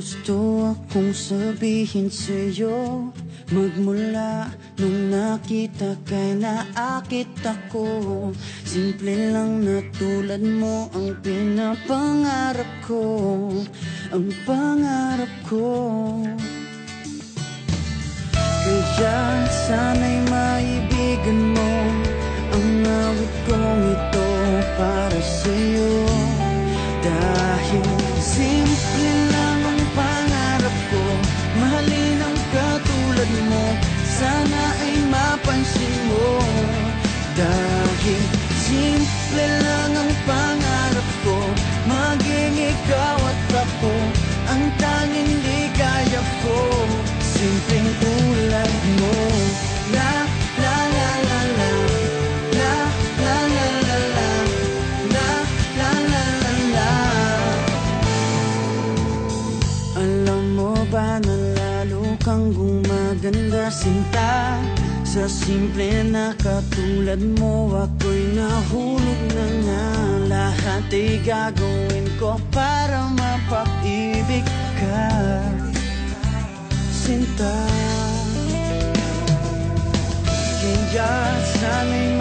gusto akong sabihin sa'yo. Magmula nung nakita kay naakit ako. Simple lang na tulad mo ang pinapangarap ko. Ang pangarap ko. Kaya sana'y maibigan mo ang awit kong ito para sa'yo. Dahil simple lang ang pangarap ko, mahalin ang katulad mo, sana ay mapansin mo. Dahil simple lang ang pangarap ko, maging ikaw at ako ang tanging ligaya ko. Simpleng tulad mo. La la la la la, la la la la la, la la la la la. Alam mo ba na lalo kang gumaganda, sinta? Sa simple na katulad mo, ako'y nahulog na nga. Lahat ay gagawin ko para mapag-ibig ka, sinta. Kaya sana'y